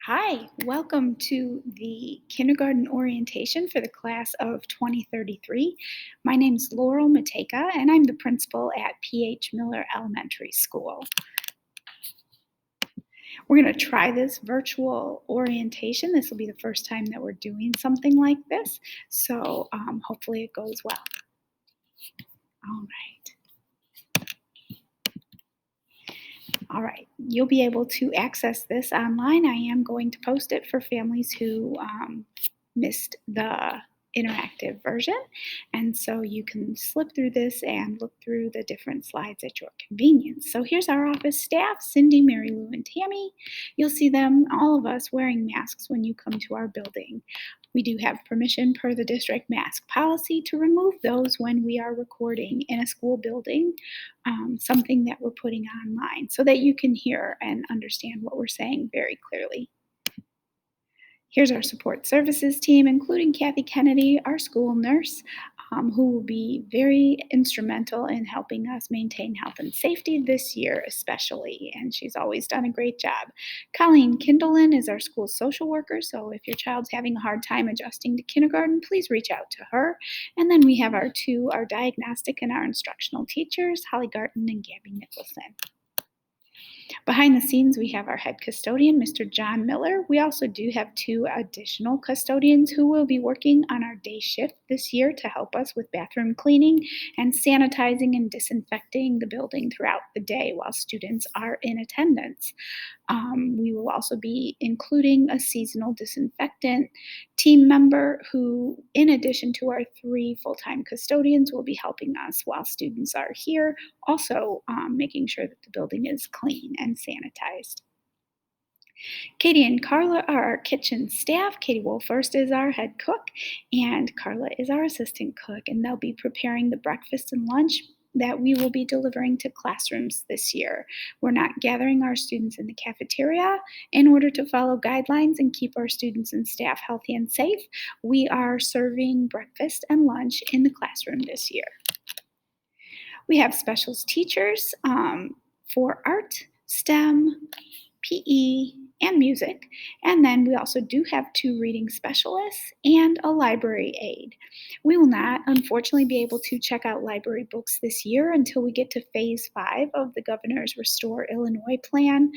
Hi, welcome to the kindergarten orientation for the class of 2033. My name is Laurel Mateka, and I'm the principal at PH Miller Elementary School. We're going to try this virtual orientation. This will be the first time that we're doing something like this, so hopefully it goes well. All right. All right, you'll be able to access this online. I am going to post it for families who missed the interactive version. And so you can slip through this and look through the different slides at your convenience. So here's our office staff, Cindy, Mary Lou, and Tammy. You'll see them, all of us, wearing masks when you come to our building. We do have permission per the district mask policy to remove those when we are recording in a school building, something that we're putting online so that you can hear and understand what we're saying very clearly. Here's our support services team, including Kathy Kennedy, our school nurse, who will be very instrumental in helping us maintain health and safety this year, especially, and she's always done a great job. Colleen Kindlen is our school social worker, so if your child's having a hard time adjusting to kindergarten, please reach out to her. And then we have our diagnostic and our instructional teachers, Holly Garten and Gabby Nicholson. Behind the scenes, we have our head custodian, Mr. John Miller. We also do have 2 additional custodians who will be working on our day shift this year to help us with bathroom cleaning and sanitizing and disinfecting the building throughout the day while students are in attendance. We will also be including a seasonal disinfectant team member who, in addition to our 3 full-time custodians, will be helping us while students are here, also making sure that the building is clean and sanitized. Katie and Carla are our kitchen staff. Katie Wolfhurst is our head cook, and Carla is our assistant cook, and they'll be preparing the breakfast and lunch that we will be delivering to classrooms this year. We're not gathering our students in the cafeteria in order to follow guidelines and keep our students and staff healthy and safe. We are serving breakfast and lunch in the classroom this year. We have specials teachers for art, STEM, PE, and music. And then we also do have 2 reading specialists and a library aide. We will not, unfortunately, be able to check out library books this year until we get to phase 5 of the governor's Restore Illinois plan,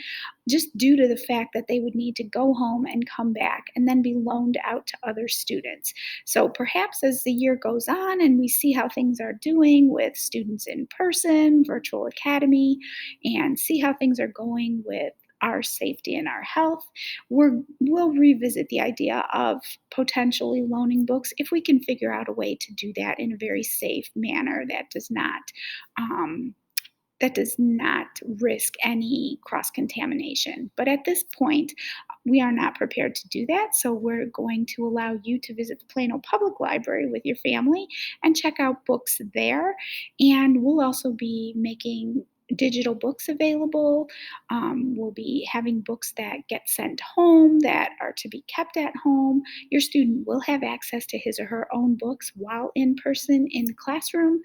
just due to the fact that they would need to go home and come back and then be loaned out to other students. So perhaps as the year goes on and we see how things are doing with students in person, virtual academy, and see how things are going with our safety and our health, we'll revisit the idea of potentially loaning books if we can figure out a way to do that in a very safe manner that does not risk any cross-contamination. But at this point, we are not prepared to do that, so we're going to allow you to visit the Plano Public Library with your family and check out books there. And we'll also be making digital books available. We'll be having books that get sent home that are to be kept at home. Your student will have access to his or her own books while in person in the classroom,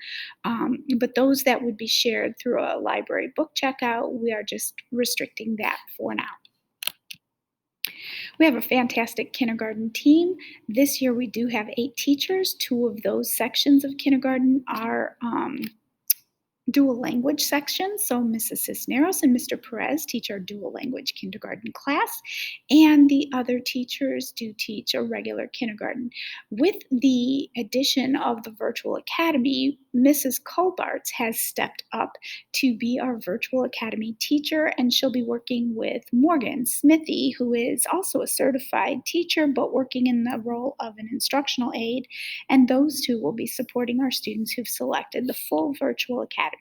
but those that would be shared through a library book checkout, we are just restricting that for now. We have a fantastic kindergarten team. This year we do have 8 teachers. 2 of those sections of kindergarten are dual language section. So Mrs. Cisneros and Mr. Perez teach our dual language kindergarten class, and the other teachers do teach a regular kindergarten. With the addition of the virtual academy, Mrs. Colbarts has stepped up to be our virtual academy teacher, and she'll be working with Morgan Smithy, who is also a certified teacher, but working in the role of an instructional aide, and those 2 will be supporting our students who've selected the full virtual academy.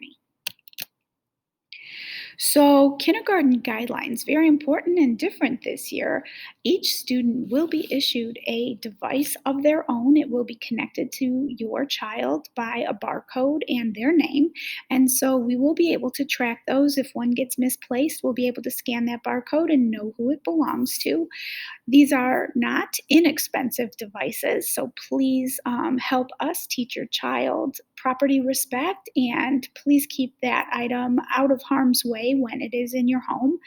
So kindergarten guidelines, very important and different this year. Each student will be issued a device of their own. It will be connected to your child by a barcode and their name. And so we will be able to track those. If one gets misplaced, we'll be able to scan that barcode and know who it belongs to. These are not inexpensive devices, so please help us teach your child property respect, and please keep that item out of harm's way when it is in your home.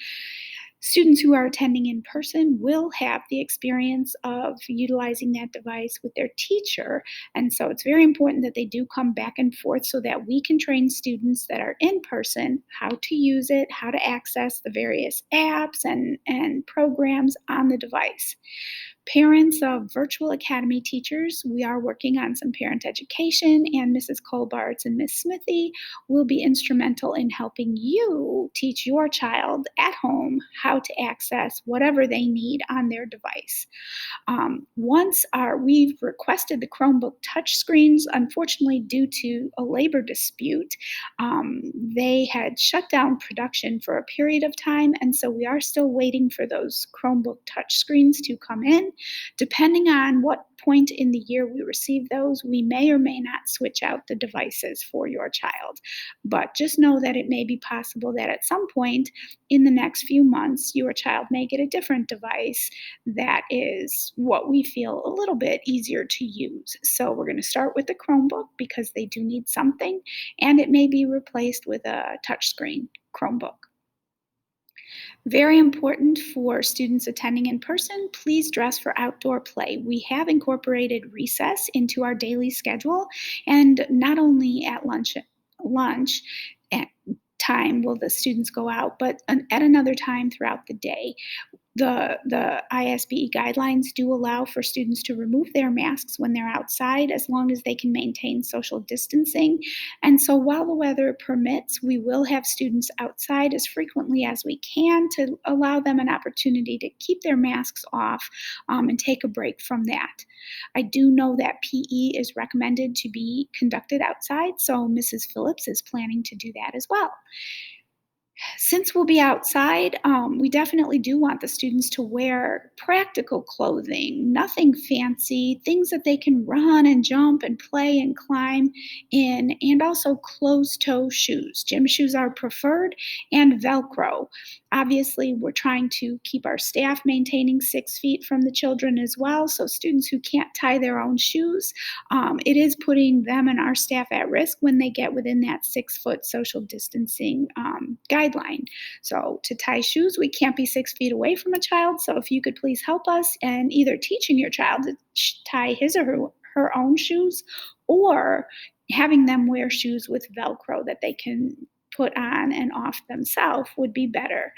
Students who are attending in person will have the experience of utilizing that device with their teacher. And so it's very important that they do come back and forth so that we can train students that are in person how to use it, how to access the various apps and programs on the device. Parents of virtual academy teachers, we are working on some parent education, and Mrs. Colbarts and Miss Smithy will be instrumental in helping you teach your child at home how to access whatever they need on their device. We've requested the Chromebook touchscreens. Unfortunately, due to a labor dispute, they had shut down production for a period of time, and so we are still waiting for those Chromebook touchscreens to come in. Depending on what point in the year we receive those, we may or may not switch out the devices for your child. But just know that it may be possible that at some point in the next few months, your child may get a different device that is what we feel a little bit easier to use. So we're going to start with the Chromebook because they do need something, and it may be replaced with a touchscreen Chromebook. Very important for students attending in person, please dress for outdoor play. We have incorporated recess into our daily schedule, and not only at lunch at time will the students go out, but at another time throughout the day. The ISBE guidelines do allow for students to remove their masks when they're outside as long as they can maintain social distancing. And so while the weather permits, we will have students outside as frequently as we can to allow them an opportunity to keep their masks off and take a break from that. I do know that PE is recommended to be conducted outside, so Mrs. Phillips is planning to do that as well. Since we'll be outside, we definitely do want the students to wear practical clothing, nothing fancy, things that they can run and jump and play and climb in, and also closed toe shoes. Gym shoes are preferred, and Velcro. Obviously, we're trying to keep our staff maintaining 6 feet from the children as well, so students who can't tie their own shoes, it is putting them and our staff at risk when they get within that 6-foot social distancing guideline. So to tie shoes, we can't be 6 feet away from a child. So if you could please help us in either teaching your child to tie his or her own shoes, or having them wear shoes with Velcro that they can put on and off themselves would be better.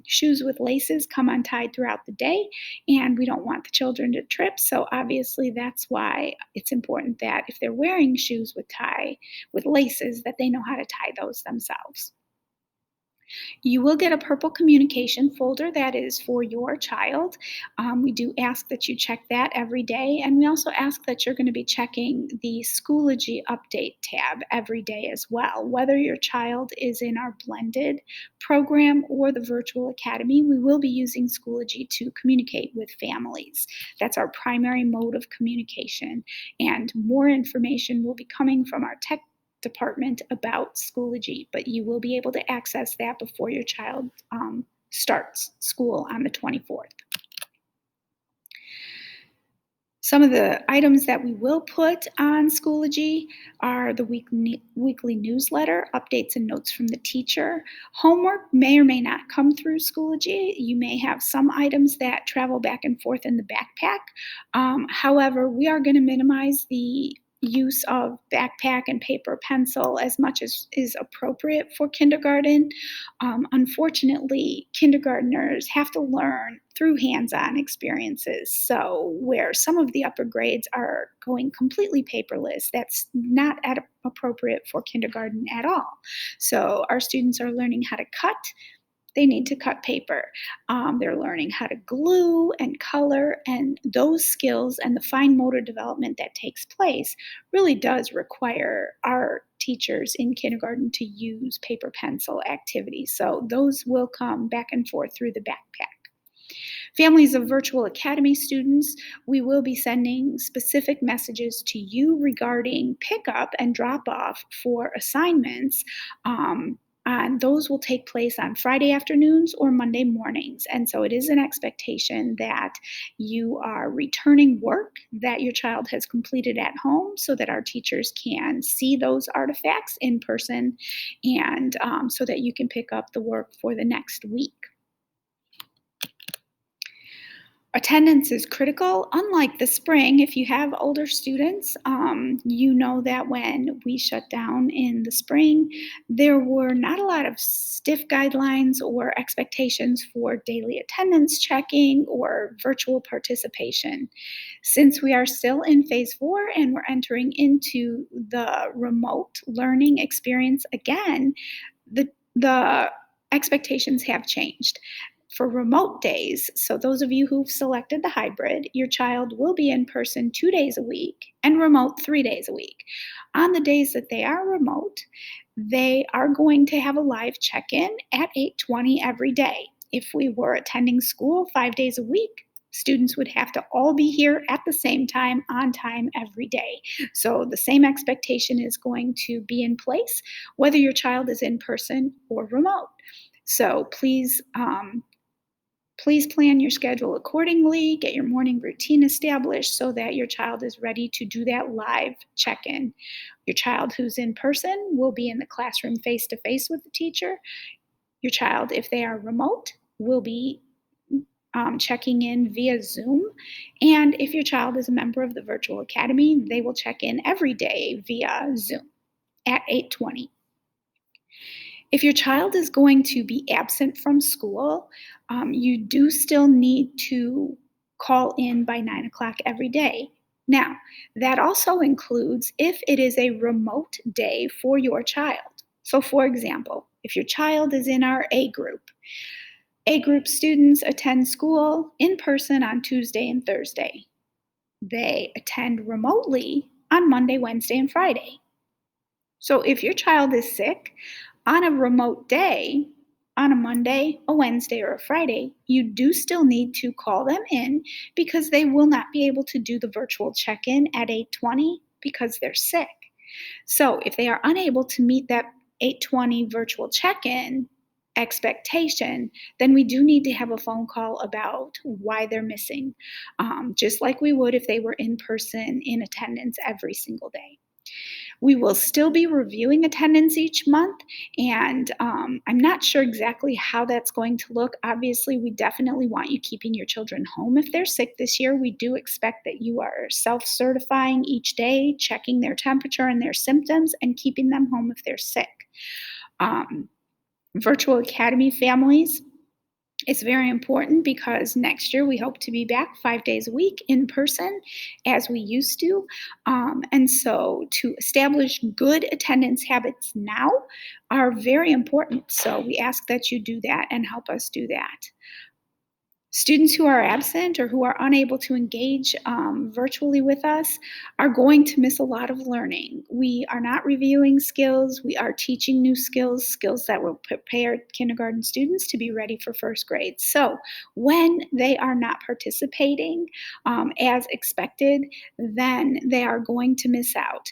Shoes with laces come untied throughout the day, and we don't want the children to trip. So obviously that's why it's important that if they're wearing shoes with laces, that they know how to tie those themselves. You will get a purple communication folder that is for your child. We do ask that you check that every day, and we also ask that you're going to be checking the Schoology update tab every day as well. Whether your child is in our blended program or the virtual academy, we will be using Schoology to communicate with families. That's our primary mode of communication, and more information will be coming from our tech department about Schoology, but you will be able to access that before your child starts school on the 24th. Some of the items that we will put on Schoology are the weekly newsletter, updates and notes from the teacher. Homework may or may not come through Schoology. You may have some items that travel back and forth in the backpack. However, we are going to minimize the use of backpack and paper pencil as much as is appropriate for kindergarten. Unfortunately, kindergartners have to learn through hands-on experiences. So where some of the upper grades are going completely paperless, that's not appropriate for kindergarten at all. So our students are learning how to cut. They need to cut paper. They're learning how to glue and color, and those skills and the fine motor development that takes place really does require our teachers in kindergarten to use paper pencil activities. So those will come back and forth through the backpack. Families of virtual academy students, we will be sending specific messages to you regarding pickup and drop off for assignments. And those will take place on Friday afternoons or Monday mornings. And so it is an expectation that you are returning work that your child has completed at home so that our teachers can see those artifacts in person, and so that you can pick up the work for the next week. Attendance is critical. Unlike the spring, if you have older students, you know that when we shut down in the spring, there were not a lot of stiff guidelines or expectations for daily attendance checking or virtual participation. Since we are still in phase 4 and we're entering into the remote learning experience again, the expectations have changed. For remote days, so those of you who've selected the hybrid, your child will be in person 2 days a week and remote 3 days a week. On the days that they are remote, they are going to have a live check-in at 8:20 every day. If we were attending school 5 days a week, students would have to all be here at the same time, on time, every day. So the same expectation is going to be in place whether your child is in person or remote. So please plan your schedule accordingly, get your morning routine established so that your child is ready to do that live check-in. Your child who's in person will be in the classroom face-to-face with the teacher. Your child, if they are remote, will be checking in via Zoom. And if your child is a member of the virtual academy, they will check in every day via Zoom at 8:20. If your child is going to be absent from school, you do still need to call in by 9 o'clock every day. Now, that also includes if it is a remote day for your child. So, for example, if your child is in our A group students attend school in person on Tuesday and Thursday. They attend remotely on Monday, Wednesday, and Friday. So if your child is sick on a remote day, on a Monday, a Wednesday, or a Friday, you do still need to call them in because they will not be able to do the virtual check-in at 8:20 because they're sick. So if they are unable to meet that 8:20 virtual check-in expectation, then we do need to have a phone call about why they're missing, just like we would if they were in person in attendance every single day. We will still be reviewing attendance each month, and I'm not sure exactly how that's going to look. Obviously, we definitely want you keeping your children home if they're sick this year. We do expect that you are self-certifying each day, checking their temperature and their symptoms, and keeping them home if they're sick. Um, Virtual Academy families, it's very important because next year we hope to be back 5 days a week in person as we used to. And so to establish good attendance habits now are very important. So we ask that you do that and help us do that. Students who are absent or who are unable to engage virtually with us are going to miss a lot of learning. We are not reviewing skills, we are teaching new skills, skills that will prepare kindergarten students to be ready for first grade. So when they are not participating as expected, then they are going to miss out.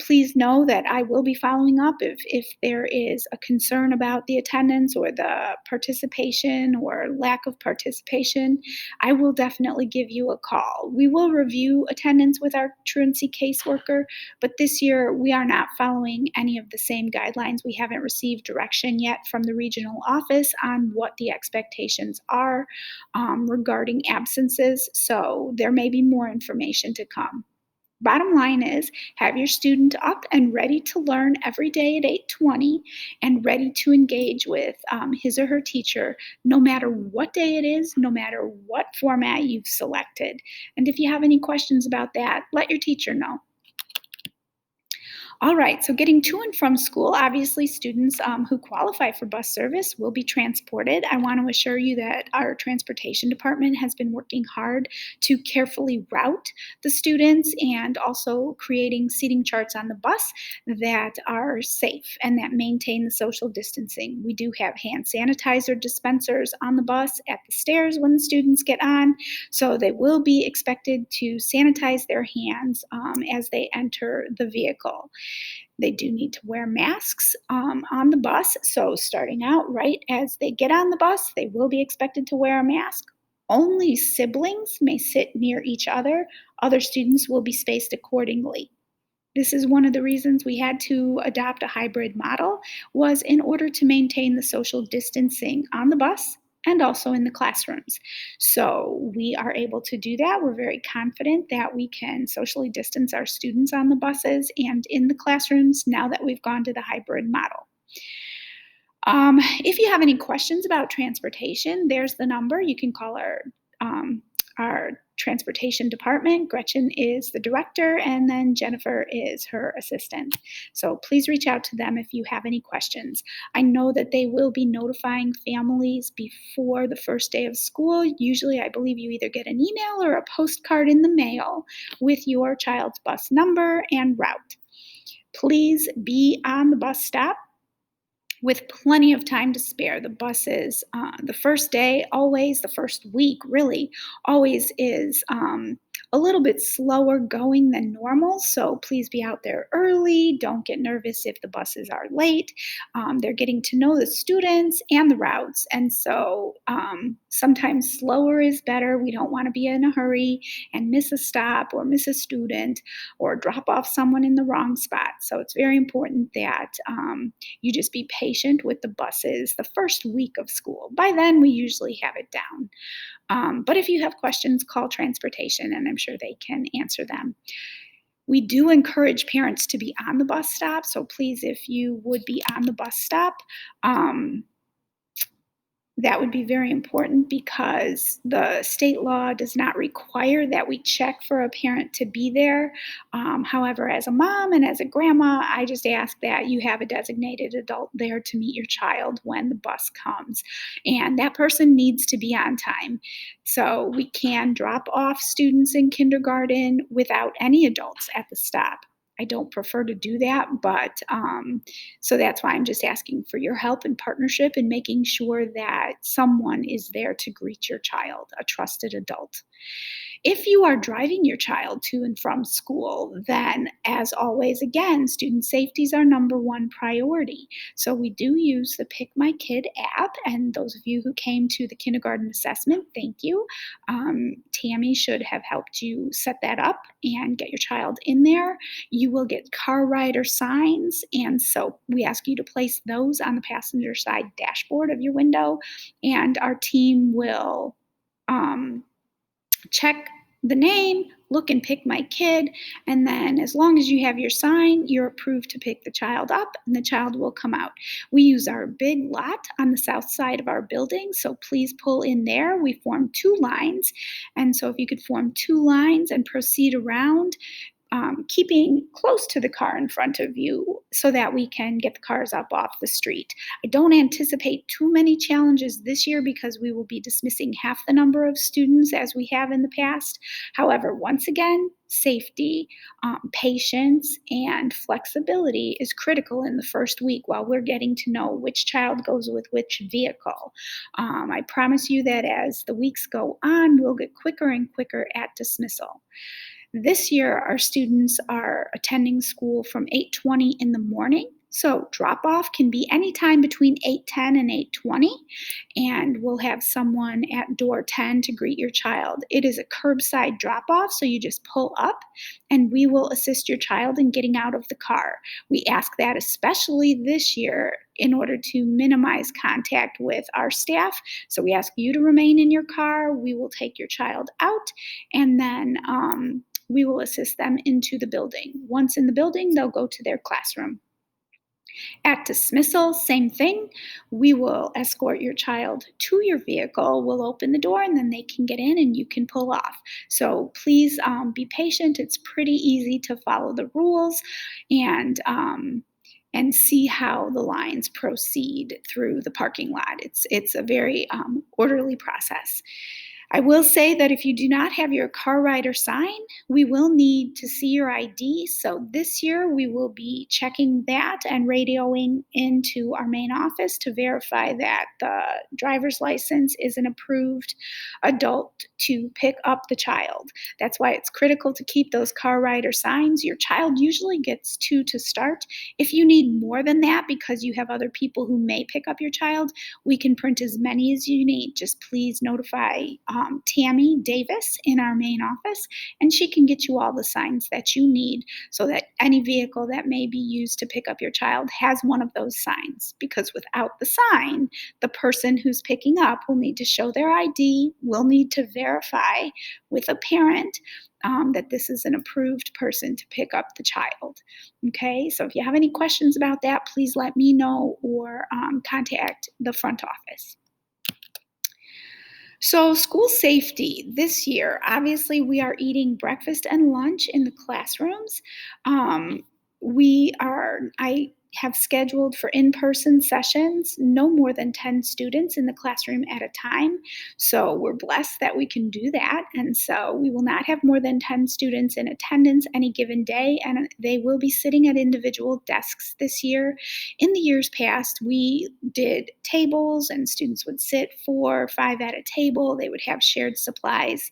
Please know that I will be following up if there is a concern about the attendance or the participation or lack of participation. I will definitely give you a call. We will review attendance with our truancy caseworker, but this year we are not following any of the same guidelines. We haven't received direction yet from the regional office on what the expectations are regarding absences, so there may be more information to come. Bottom line is, have your student up and ready to learn every day at 8:20 and ready to engage with his or her teacher no matter what day it is, no matter what format you've selected. And if you have any questions about that, let your teacher know. All right, so getting to and from school, obviously students who qualify for bus service will be transported. I want to assure you that our transportation department has been working hard to carefully route the students and also creating seating charts on the bus that are safe and that maintain the social distancing. We do have hand sanitizer dispensers on the bus at the stairs when the students get on, so they will be expected to sanitize their hands as they enter the vehicle. They do need to wear masks on the bus. So, starting out right as they get on the bus, they will be expected to wear a mask. Only siblings may sit near each other. Other students will be spaced accordingly. This is one of the reasons we had to adopt a hybrid model, was in order to maintain the social distancing on the bus and also in the classrooms. So we are able to do that. We're very confident that we can socially distance our students on the buses and in the classrooms now that we've gone to the hybrid model. If you have any questions about transportation, there's the number. You can call our transportation department. Gretchen is the director, and then Jennifer is her assistant. So please reach out to them if you have any questions. I know that they will be notifying families before the first day of school. Usually, I believe you either get an email or a postcard in the mail with your child's bus number and route. Please be on the bus stop with plenty of time to spare. The buses, the first day, always, the first week, really, always is a little bit slower going than normal. So please be out there early. Don't get nervous if the buses are late. They're getting to know the students and the routes. And so sometimes slower is better. We don't want to be in a hurry and miss a stop or miss a student or drop off someone in the wrong spot. So it's very important that you just be patient with the buses the first week of school. By then, we usually have it down. But if you have questions, call transportation, and I'm sure they can answer them. We do encourage parents to be on the bus stop, so please, if you would be on the bus stop, that would be very important because the state law does not require that we check for a parent to be there. However, as a mom and as a grandma, I just ask that you have a designated adult there to meet your child when the bus comes. And that person needs to be on time. So we can drop off students in kindergarten without any adults at the stop. I don't prefer to do that, but so that's why I'm just asking for your help and partnership in making sure that someone is there to greet your child, a trusted adult. If you are driving your child to and from school, then as always, again, student safety is our number one priority. So we do use the PikMyKid app, and those of you who came to the kindergarten assessment, thank you. Tammy should have helped you set that up and get your child in there. You will get car rider signs, and so we ask you to place those on the passenger side dashboard of your window, and our team will check the name, look and pick my kid, and then as long as you have your sign, you're approved to pick the child up and the child will come out. We use our big lot on the south side of our building, so please pull in there. We form 2 lines, and so if you could form 2 lines and proceed around, keeping close to the car in front of you so that we can get the cars up off the street. I don't anticipate too many challenges this year because we will be dismissing half the number of students as we have in the past. However, once again, safety, patience, and flexibility is critical in the first week while we're getting to know which child goes with which vehicle. I promise you that as the weeks go on, we'll get quicker and quicker at dismissal. This year, our students are attending school from 8:20 in the morning. So drop-off can be anytime between 8:10 and 8:20, and we'll have someone at door 10 to greet your child. It is a curbside drop-off, so you just pull up, and we will assist your child in getting out of the car. We ask that especially this year in order to minimize contact with our staff. So we ask you to remain in your car. We will take your child out, and then we will assist them into the building. Once in the building, they'll go to their classroom. At dismissal, same thing. We will escort your child to your vehicle. We'll open the door and then they can get in and you can pull off. So please be patient. It's pretty easy to follow the rules and see how the lines proceed through the parking lot. It's a very orderly process. I will say that if you do not have your car rider sign, we will need to see your ID. So this year we will be checking that and radioing into our main office to verify that the driver's license is an approved adult to pick up the child. That's why it's critical to keep those car rider signs. Your child usually gets 2 to start. If you need more than that because you have other people who may pick up your child, we can print as many as you need. Just please notify Tammy Davis in our main office, and she can get you all the signs that you need so that any vehicle that may be used to pick up your child has one of those signs. Because without the sign, the person who's picking up will need to show their ID, will need to verify with a parent that this is an approved person to pick up the child. Okay, so if you have any questions about that, please let me know or contact the front office. So, school safety this year, obviously, we are eating breakfast and lunch in the classrooms. Um, I have scheduled for in person sessions, no more than 10 students in the classroom at a time. So, we're blessed that we can do that. And so, we will not have more than 10 students in attendance any given day, and they will be sitting at individual desks this year. In the years past, we did tables and students would sit 4 or 5 at a table. They would have shared supplies.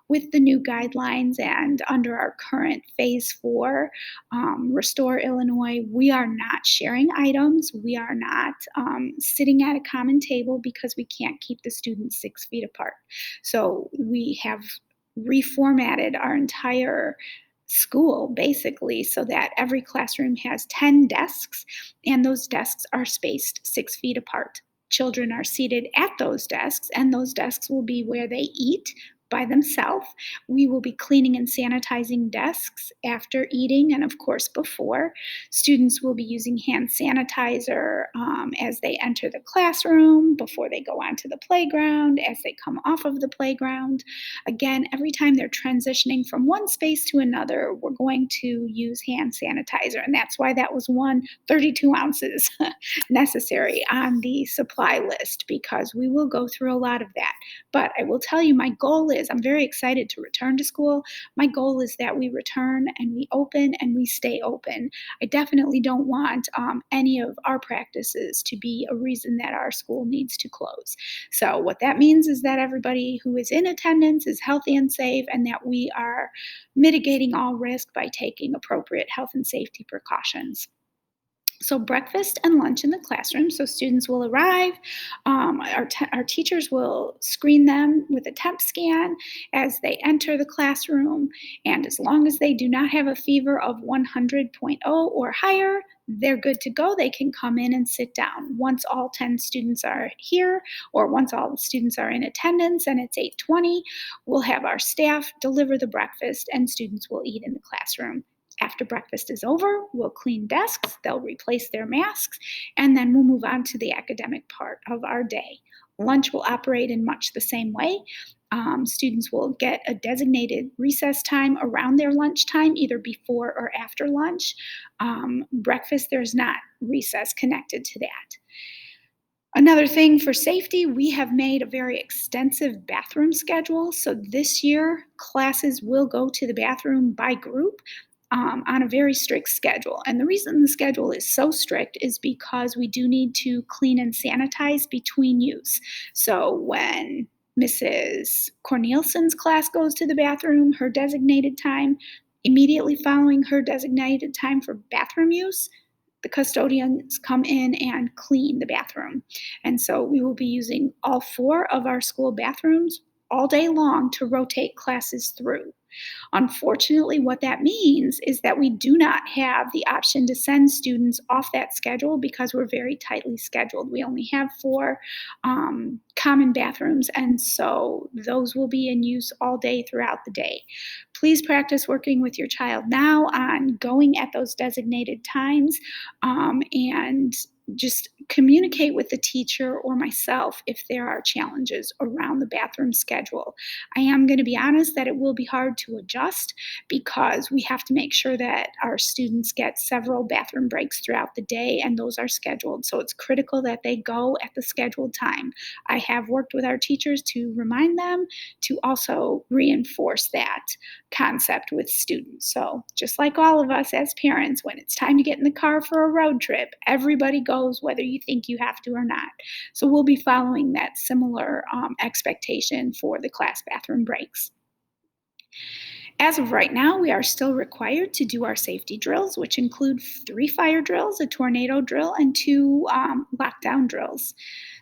With the new guidelines and under our current phase 4, Restore Illinois, we are not sharing items. We are not sitting at a common table because we can't keep the students 6 feet apart. So we have reformatted our entire school basically so that every classroom has 10 desks and those desks are spaced 6 feet apart. Children are seated at those desks, and those desks will be where they eat by themselves. We will be cleaning and sanitizing desks after eating and, of course, before. Students will be using hand sanitizer as they enter the classroom, before they go onto the playground, as they come off of the playground. Again, every time they're transitioning from one space to another, we're going to use hand sanitizer, and that's why that was 32 ounces necessary on the supply list, because we will go through a lot of that. But I will tell you, my goal is I'm very excited to return to school. My goal is that we return and we open and we stay open. I definitely don't want any of our practices to be a reason that our school needs to close. So what that means is that everybody who is in attendance is healthy and safe, and that we are mitigating all risk by taking appropriate health and safety precautions. So breakfast and lunch in the classroom. So students will arrive. Our teachers will screen them with a temp scan as they enter the classroom. And as long as they do not have a fever of 100.0 or higher, they're good to go. They can come in and sit down. Once all 10 students are here, or once all the students are in attendance and it's 8:20, we'll have our staff deliver the breakfast and students will eat in the classroom. After breakfast is over, we'll clean desks, they'll replace their masks, and then we'll move on to the academic part of our day. Lunch will operate in much the same way. Students will get a designated recess time around their lunchtime, either before or after lunch. Breakfast, there's not recess connected to that. Another thing for safety, we have made a very extensive bathroom schedule. So this year, classes will go to the bathroom by group on a very strict schedule. And the reason the schedule is so strict is because we do need to clean and sanitize between use. So when Mrs. Corneliuson's class goes to the bathroom, her designated time, immediately following her designated time for bathroom use, the custodians come in and clean the bathroom. And so we will be using all 4 of our school bathrooms all day long to rotate classes through. Unfortunately, what that means is that we do not have the option to send students off that schedule because we're very tightly scheduled. We only have 4 common bathrooms, and so those will be in use all day throughout the day. Please practice working with your child now on going at those designated times, and just communicate with the teacher or myself if there are challenges around the bathroom schedule. I am going to be honest that it will be hard to adjust because we have to make sure that our students get several bathroom breaks throughout the day, and those are scheduled. So it's critical that they go at the scheduled time. I have worked with our teachers to remind them to also reinforce that concept with students. So just like all of us as parents, when it's time to get in the car for a road trip, everybody goes whether you think you have to or not. So we'll be following that similar expectation for the class bathroom breaks. As of right now, we are still required to do our safety drills, which include 3 fire drills, a tornado drill, and 2 lockdown drills.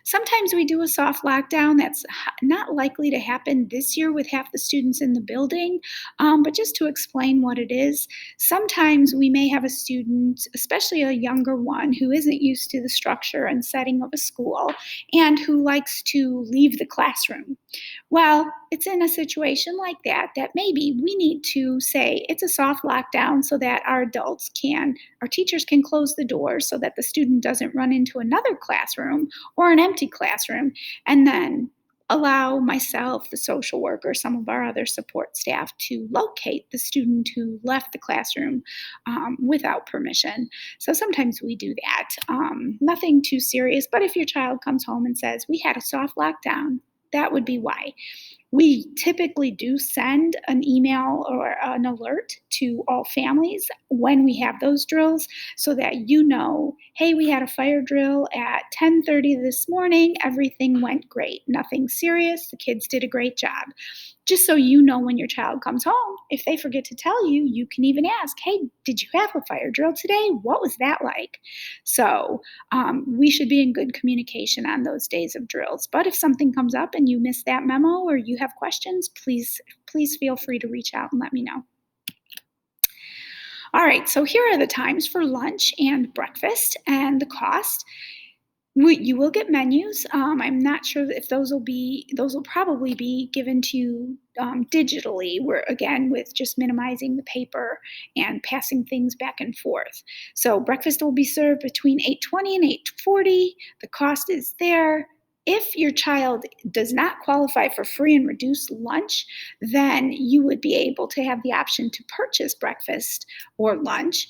Sometimes we do a soft lockdown. That's not likely to happen this year with half the students in the building. But just to explain what it is, sometimes we may have a student, especially a younger one, who isn't used to the structure and setting of a school and who likes to leave the classroom. Well, it's in a situation like that that maybe we need to say it's a soft lockdown so that our teachers can close the doors so that the student doesn't run into another classroom or an empty classroom, and then allow myself, the social worker, some of our other support staff to locate the student who left the classroom without permission. So sometimes we do that. Nothing too serious, but if your child comes home and says, we had a soft lockdown, that would be why. We typically do send an email or an alert to all families when we have those drills so that you know, hey, we had a fire drill at 10:30 this morning. Everything went great. Nothing serious. The kids did a great job. Just so you know when your child comes home, if they forget to tell you, you can even ask, hey, did you have a fire drill today? What was that like? So we should be in good communication on those days of drills. But if something comes up and you miss that memo or you have questions, please feel free to reach out and let me know. All right, so here are the times for lunch and breakfast and the cost. You will get menus. I'm not sure if those will probably be given to you digitally. We're again with just minimizing the paper and passing things back and forth. So breakfast will be served between 8:20 and 8:40. The cost is there. If your child does not qualify for free and reduced lunch, then you would be able to have the option to purchase breakfast or lunch.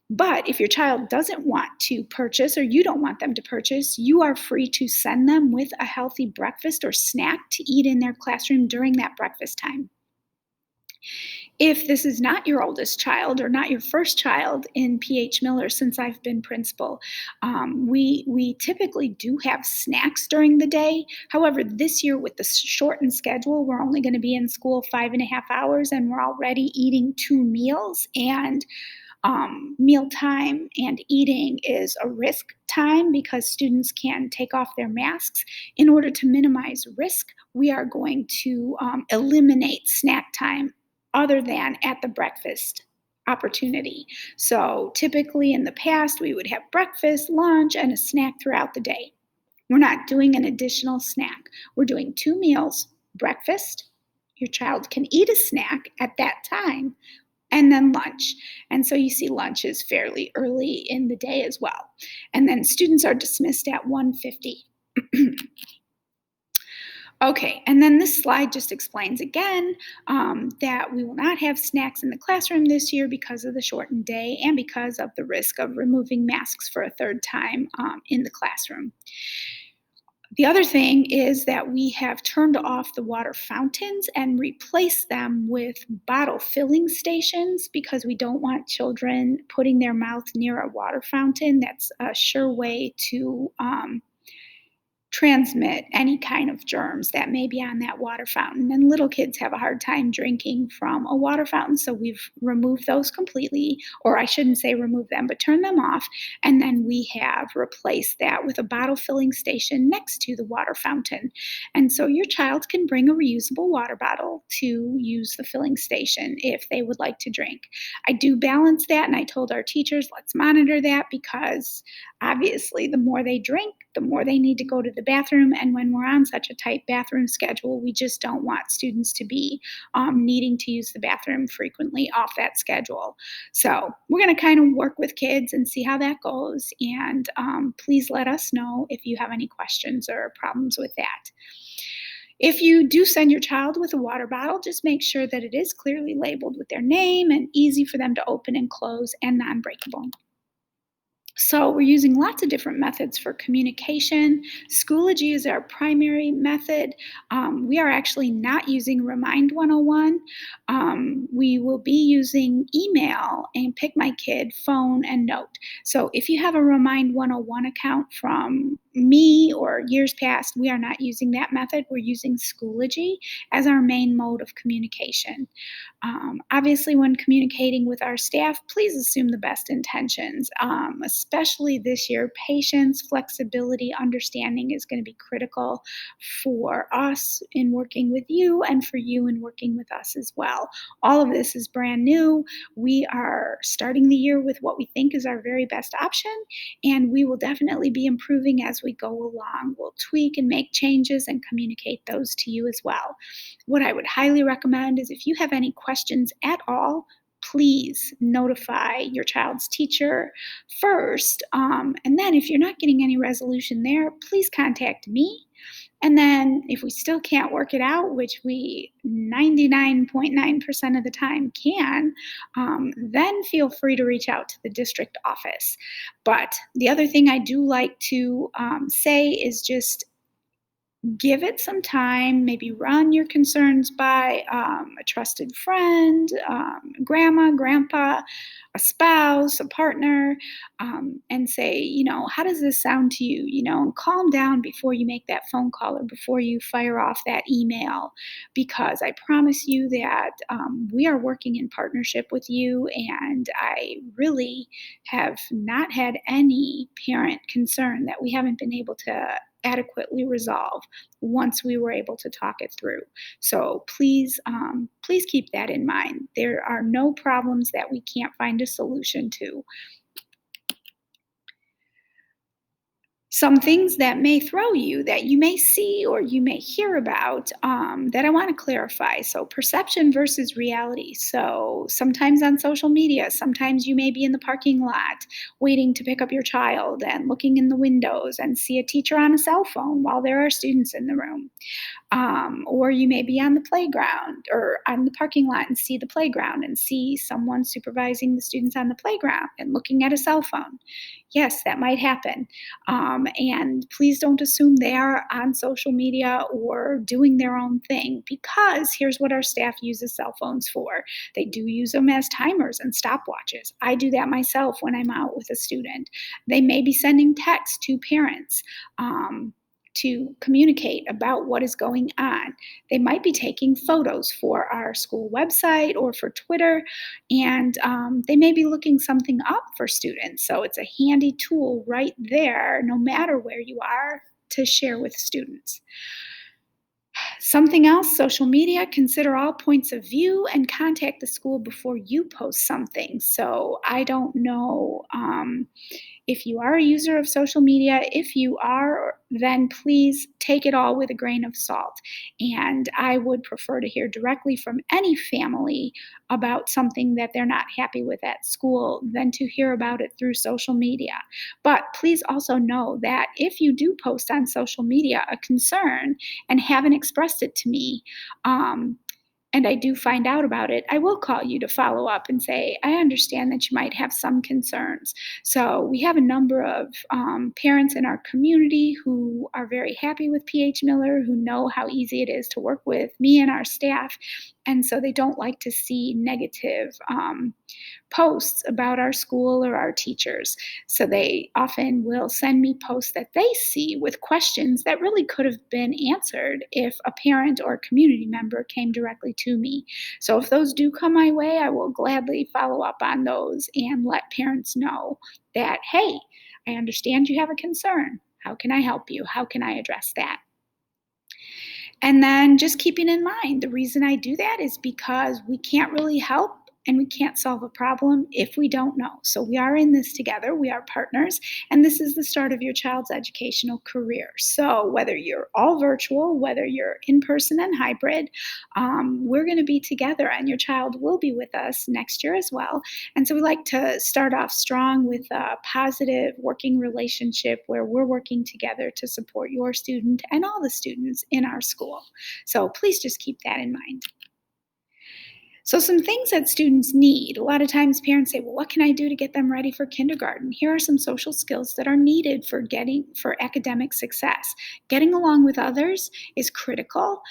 But if your child doesn't want to purchase or you don't want them to purchase, you are free to send them with a healthy breakfast or snack to eat in their classroom during that breakfast time. If this is not your oldest child or not your first child in PH Miller since I've been principal, we typically do have snacks during the day. However, this year with the shortened schedule, we're only going to be in school 5.5 hours and we're already eating 2 meals, and mealtime and eating is a risk time because students can take off their masks. In order to minimize risk, we are going to eliminate snack time other than at the breakfast opportunity. So typically in the past, we would have breakfast, lunch, and a snack throughout the day. We're not doing an additional snack. We're doing 2 meals, breakfast. Your child can eat a snack at that time, and then lunch. And so you see lunch is fairly early in the day as well. And then students are dismissed at 1:50. Okay, and then this slide just explains again that we will not have snacks in the classroom this year because of the shortened day and because of the risk of removing masks for a third time in the classroom. The other thing is that we have turned off the water fountains and replaced them with bottle filling stations because we don't want children putting their mouth near a water fountain. That's a sure way to transmit any kind of germs that may be on that water fountain. And little kids have a hard time drinking from a water fountain, so we've removed those completely, or I shouldn't say remove them, but turn them off. And then we have replaced that with a bottle filling station next to the water fountain. And so your child can bring a reusable water bottle to use the filling station if they would like to drink. I do balance that, and I told our teachers, let's monitor that because obviously the more they drink, the more they need to go to the bathroom. And when we're on such a tight bathroom schedule, we just don't want students to be needing to use the bathroom frequently off that schedule. So we're going to kind of work with kids and see how that goes. And please let us know if you have any questions or problems with that. If you do send your child with a water bottle, just make sure that it is clearly labeled with their name and easy for them to open and close and non-breakable. So we're using lots of different methods for communication. Schoology is our primary method. We are actually not using Remind 101. We will be using email and PikMyKid, phone, and note. So if you have a Remind 101 account from me or years past, we are not using that method. We're using Schoology as our main mode of communication. Obviously, when communicating with our staff, please assume the best intentions. Especially this year, patience, flexibility, understanding is going to be critical for us in working with you and for you in working with us as well. All of this is brand new. We are starting the year with what we think is our very best option, and we will definitely be improving as we go along. We'll tweak and make changes and communicate those to you as well. What I would highly recommend is if you have any questions at all, please notify your child's teacher first. And then, if you're not getting any resolution there, please contact me. And then, if we still can't work it out, which we 99.9% of the time can, then feel free to reach out to the district office. But the other thing I do like to say is just give it some time, maybe run your concerns by a trusted friend, grandma, grandpa, a spouse, a partner, and say, how does this sound to you? And calm down before you make that phone call or before you fire off that email, because I promise you that we are working in partnership with you, and I really have not had any parent concern that we haven't been able to adequately resolve once we were able to talk it through. So please keep that in mind. There are no problems that we can't find a solution to. Some things that may throw you, that you may see or you may hear about, that I want to clarify. So, perception versus reality. So, sometimes on social media, sometimes you may be in the parking lot waiting to pick up your child and looking in the windows and see a teacher on a cell phone while there are students in the room. Or you may be on the playground or on the parking lot and see the playground and see someone supervising the students on the playground and looking at a cell phone. Yes, that might happen. And please don't assume they are on social media or doing their own thing, because here's what our staff uses cell phones for. They do use them as timers and stopwatches. I do that myself when I'm out with a student. They may be sending texts to parents. To communicate about what is going on. They might be taking photos for our school website or for Twitter, and they may be looking something up for students. So it's a handy tool right there, no matter where you are, to share with students. Something else, social media, consider all points of view and contact the school before you post something. So I don't know if you are a user of social media. If you are, then please take it all with a grain of salt. And I would prefer to hear directly from any family about something that they're not happy with at school than to hear about it through social media. But please also know that if you do post on social media a concern and haven't expressed it to me, and I do find out about it, I will call you to follow up and say, I understand that you might have some concerns. So we have a number of parents in our community who are very happy with PH Miller, who know how easy it is to work with me and our staff. And so they don't like to see negative posts about our school or our teachers. So they often will send me posts that they see with questions that really could have been answered if a parent or a community member came directly to me. So if those do come my way, I will gladly follow up on those and let parents know that, hey, I understand you have a concern. How can I help you? How can I address that? And then just keeping in mind, the reason I do that is because we can't really help and we can't solve a problem if we don't know. So we are in this together. We are partners, and this is the start of your child's educational career. So whether you're all virtual, whether you're in person and hybrid, we're going to be together, and your child will be with us next year as well. And so we like to start off strong with a positive working relationship where we're working together to support your student and all the students in our school. So please just keep that in mind. So, some things that students need. A lot of times, parents say, "Well, what can I do to get them ready for kindergarten?" Here are some social skills that are needed for academic success. Getting along with others is critical.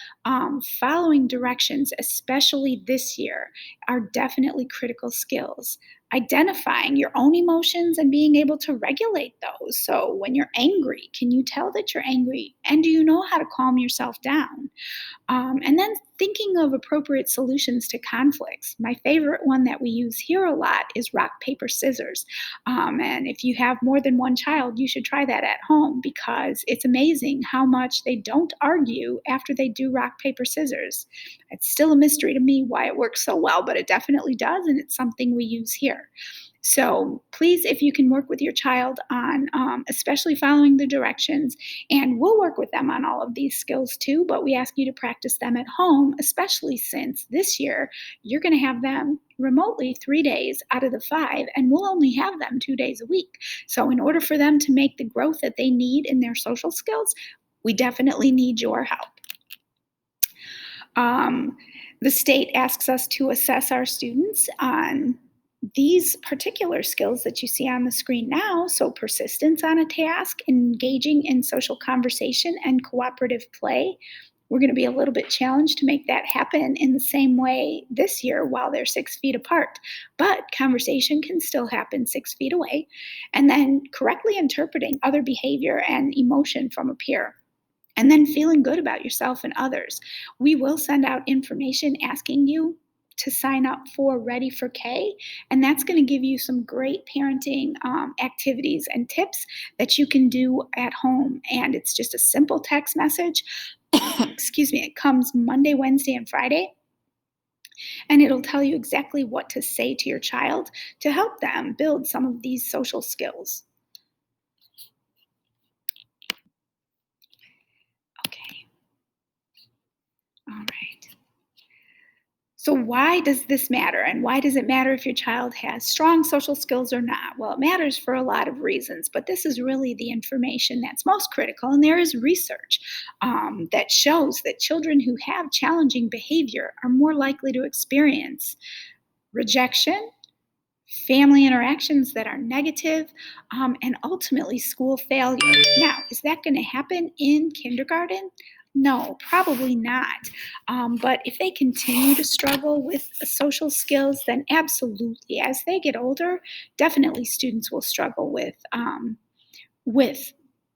Following directions, especially this year, are definitely critical skills. Identifying your own emotions and being able to regulate those. So, when you're angry, can you tell that you're angry? And do you know how to calm yourself down? And then thinking of appropriate solutions to conflicts. My favorite one that we use here a lot is rock, paper, scissors. And if you have more than one child, you should try that at home because it's amazing how much they don't argue after they do rock, paper, scissors. It's still a mystery to me why it works so well, but it definitely does, and it's something we use here. So please, if you can work with your child on especially following the directions, and we'll work with them on all of these skills too, but we ask you to practice them at home, especially since this year you're going to have them remotely 3 days out of the 5, and we'll only have them 2 days a week. So, in order for them to make the growth that they need in their social skills, we definitely need your help. Um, the state asks us to assess our students on these particular skills that you see on the screen now. So, persistence on a task, engaging in social conversation, and cooperative play. We're going to be a little bit challenged to make that happen in the same way this year while they're 6 feet apart. But conversation can still happen 6 feet away. And then correctly interpreting other behavior and emotion from a peer, and then feeling good about yourself and others. We will send out information asking you to sign up for Ready for K, and that's going to give you some great parenting activities and tips that you can do at home. And it's just a simple text message. Excuse me, it comes Monday, Wednesday, and Friday, and it'll tell you exactly what to say to your child to help them build some of these social skills. Okay, all right. So, why does this matter? And why does it matter if your child has strong social skills or not? Well, it matters for a lot of reasons, but this is really the information that's most critical. And there is research that shows that children who have challenging behavior are more likely to experience rejection, family interactions that are negative, and ultimately school failure. Now, is that going to happen in kindergarten? No, probably not. But if they continue to struggle with social skills, then absolutely, as they get older, definitely students will struggle with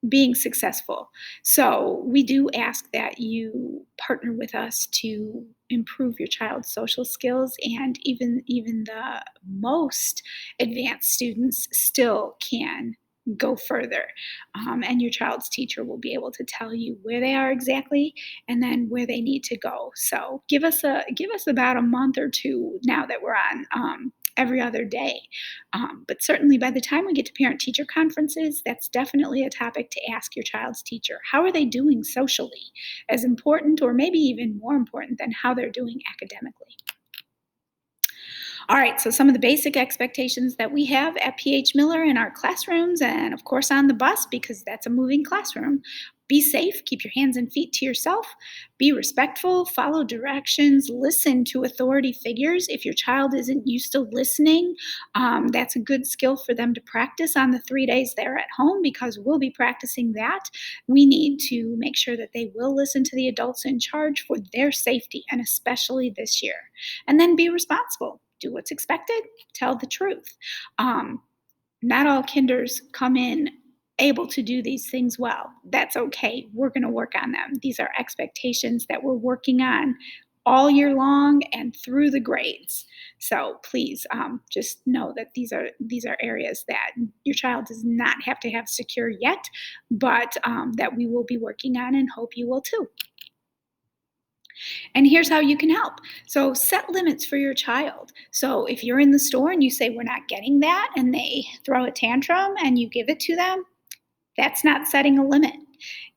being successful. So we do ask that you partner with us to improve your child's social skills, and even the most advanced students still can go further. And your child's teacher will be able to tell you where they are exactly and then where they need to go. So give us about a month or two now that we're on every other day. But certainly by the time we get to parent teacher conferences, that's definitely a topic to ask your child's teacher. How are they doing socially? As important, or maybe even more important, than how they're doing academically. All right, so some of the basic expectations that we have at PH Miller in our classrooms, and of course on the bus because that's a moving classroom. Be safe, keep your hands and feet to yourself, be respectful, follow directions, listen to authority figures. If your child isn't used to listening, that's a good skill for them to practice on the 3 days they're at home because we'll be practicing that. We need to make sure that they will listen to the adults in charge for their safety, and especially this year. And then be responsible. Do what's expected, tell the truth. Um, Not all kinders come in able to do these things well. That's okay. We're going to work on them. These are expectations that we're working on all year long and through the grades. So please just know that these are areas that your child does not have to have secure yet, but that we will be working on and hope you will too. And here's how you can help. So set limits for your child. So if you're in the store and you say, "We're not getting that," and they throw a tantrum and you give it to them, that's not setting a limit.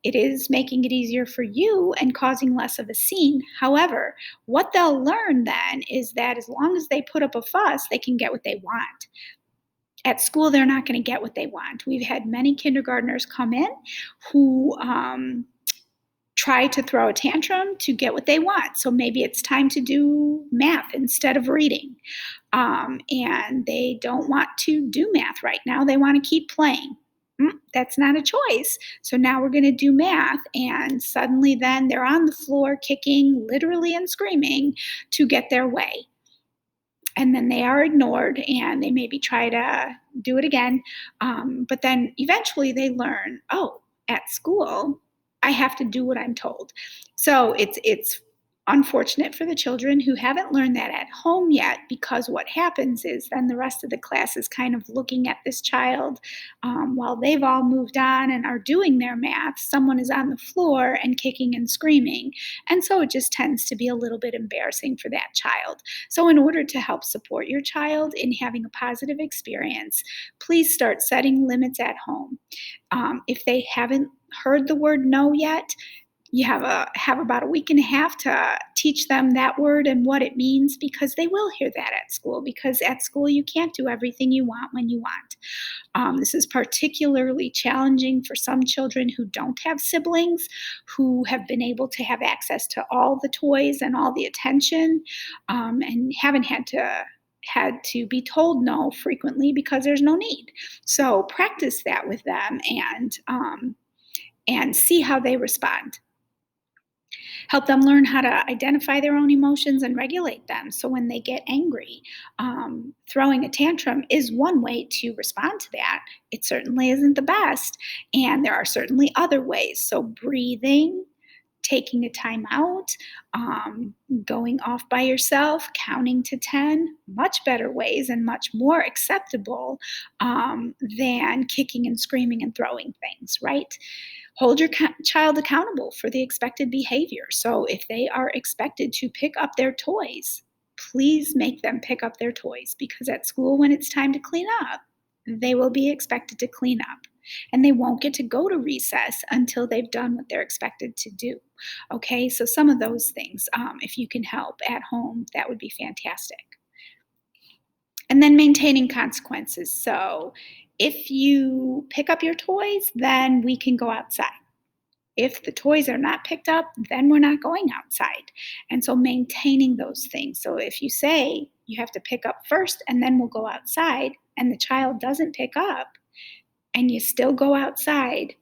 It is making it easier for you and causing less of a scene. However, what they'll learn then is that as long as they put up a fuss, they can get what they want. At school, they're not going to get what they want. We've had many kindergartners come in who try to throw a tantrum to get what they want. So maybe it's time to do math instead of reading. And they don't want to do math right now. They want to keep playing. That's not a choice. So now we're going to do math. And suddenly then they're on the floor kicking, literally, and screaming to get their way. And then they are ignored and they maybe try to do it again. But then eventually they learn, oh, at school, I have to do what I'm told. So it's unfortunate for the children who haven't learned that at home yet, because what happens is then the rest of the class is kind of looking at this child while they've all moved on and are doing their math. Someone is on the floor and kicking and screaming. And so it just tends to be a little bit embarrassing for that child. So in order to help support your child in having a positive experience, please start setting limits at home. If they haven't heard the word no yet, you have about a week and a half to teach them that word and what it means, because they will hear that at school, because at school you can't do everything you want when you want. This is particularly challenging for some children who don't have siblings, who have been able to have access to all the toys and all the attention, and haven't had to be told no frequently because there's no need. So practice that with them and see how they respond. Help them learn how to identify their own emotions and regulate them. So when they get angry, throwing a tantrum is one way to respond to that. It certainly isn't the best, and there are certainly other ways. So breathing, taking a time out, going off by yourself, counting to 10, much better ways and much more acceptable than kicking and screaming and throwing things, right? Hold your child accountable for the expected behavior. So if they are expected to pick up their toys, please make them pick up their toys, because at school, when it's time to clean up, they will be expected to clean up. And they won't get to go to recess until they've done what they're expected to do. Okay, so some of those things, if you can help at home, that would be fantastic. And then maintaining consequences. So if you pick up your toys, then we can go outside. If the toys are not picked up, then we're not going outside. And so maintaining those things. So if you say you have to pick up first and then we'll go outside, and the child doesn't pick up and you still go outside,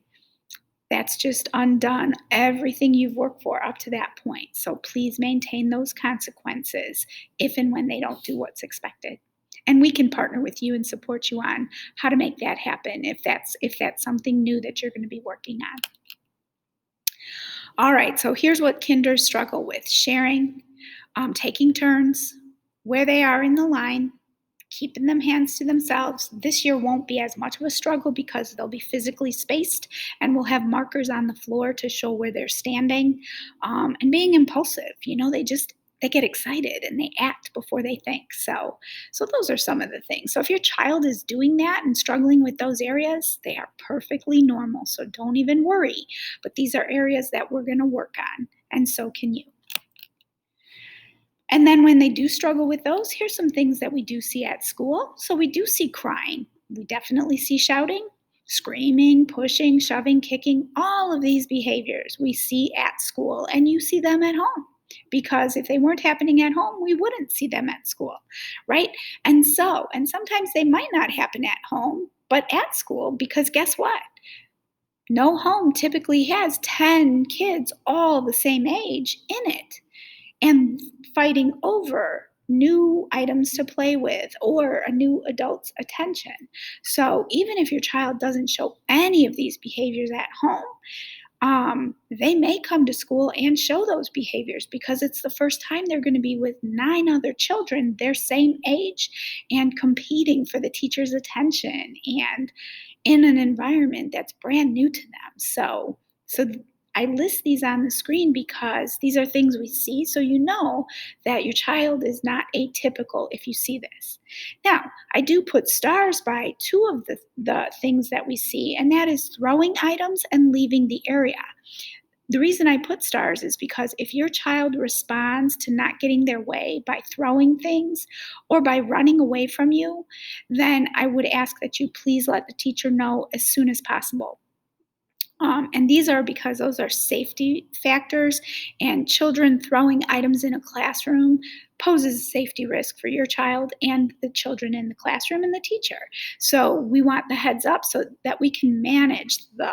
that's just undone everything you've worked for up to that point. So please maintain those consequences if and when they don't do what's expected. And we can partner with you and support you on how to make that happen if that's something new that you're going to be working on. All right, so here's what kinders struggle with: sharing, taking turns, where they are in the line, keeping them hands to themselves. This year won't be as much of a struggle because they'll be physically spaced and we'll have markers on the floor to show where they're standing, and being impulsive. They get excited and they act before they think. So those are some of the things. So if your child is doing that and struggling with those areas, they are perfectly normal. So don't even worry. But these are areas that we're going to work on, and so can you. And then when they do struggle with those, here's some things that we do see at school. So we do see crying. We definitely see shouting, screaming, pushing, shoving, kicking. All of these behaviors we see at school, and you see them at home. Because if they weren't happening at home, we wouldn't see them at school, right? And sometimes they might not happen at home, but at school, because guess what? No home typically has 10 kids all the same age in it, and fighting over new items to play with or a new adult's attention. So even if your child doesn't show any of these behaviors at home, they may come to school and show those behaviors because it's the first time they're going to be with 9 other children their same age and competing for the teacher's attention and in an environment that's brand new to them. So I list these on the screen because these are things we see, so you know that your child is not atypical if you see this. Now, I do put stars by 2 of the things that we see, and that is throwing items and leaving the area. The reason I put stars is because if your child responds to not getting their way by throwing things or by running away from you, then I would ask that you please let the teacher know as soon as possible. And these are because those are safety factors, and children throwing items in a classroom poses a safety risk for your child and the children in the classroom and the teacher. So we want the heads up so that we can manage the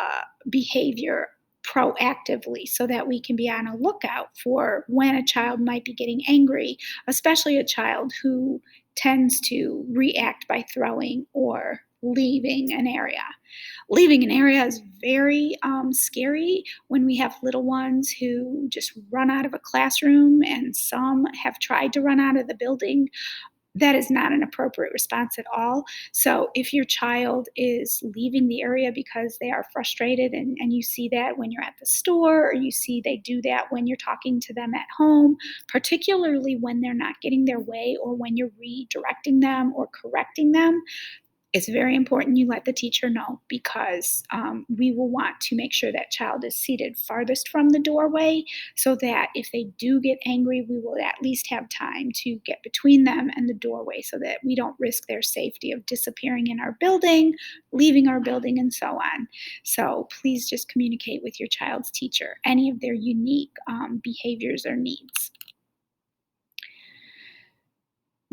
behavior proactively so that we can be on a lookout for when a child might be getting angry, especially a child who tends to react by throwing or leaving an area. Leaving an area is very scary when we have little ones who just run out of a classroom, and some have tried to run out of the building. That is not an appropriate response at all. So, if your child is leaving the area because they are frustrated, and you see that when you're at the store, or you see they do that when you're talking to them at home, particularly when they're not getting their way or when you're redirecting them or correcting them, it's very important you let the teacher know, because we will want to make sure that child is seated farthest from the doorway so that if they do get angry, we will at least have time to get between them and the doorway so that we don't risk their safety of disappearing in our building, leaving our building, and so on. So please just communicate with your child's teacher any of their unique behaviors or needs.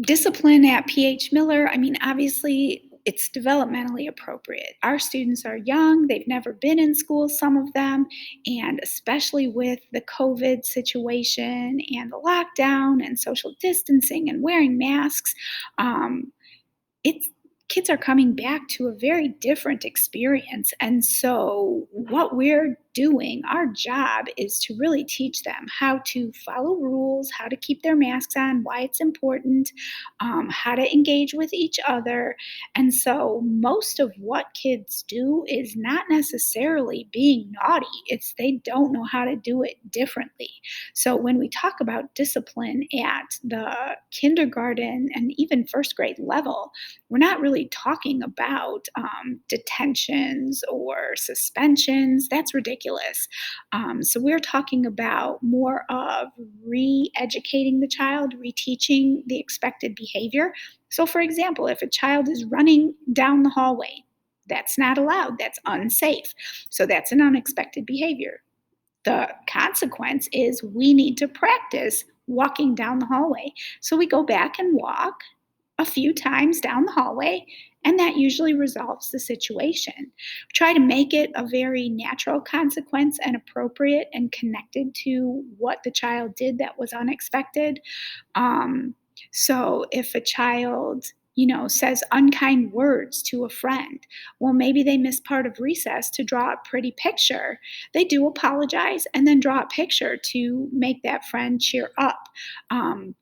Discipline at PH Miller, I mean, obviously, it's developmentally appropriate. Our students are young, they've never been in school, some of them, and especially with the COVID situation and the lockdown and social distancing and wearing masks, um, it's kids are coming back to a very different experience. And so what we're doing, our job is to really teach them how to follow rules, how to keep their masks on, why it's important, how to engage with each other. And so most of what kids do is not necessarily being naughty, it's they don't know how to do it differently. So when we talk about discipline at the kindergarten and even first grade level, we're not really talking about detentions or suspensions. That's ridiculous. So we're talking about more of re educating the child, reteaching the expected behavior. So, for example, if a child is running down the hallway, that's not allowed, that's unsafe. So, that's an unexpected behavior. The consequence is we need to practice walking down the hallway. So, we go back and walk a few times down the hallway, and that usually resolves the situation. Try to make it a very natural consequence and appropriate and connected to what the child did that was unexpected. Um, so if a child, says unkind words to a friend, well, maybe they missed part of recess to draw a pretty picture. They do apologize and then draw a picture to make that friend cheer up.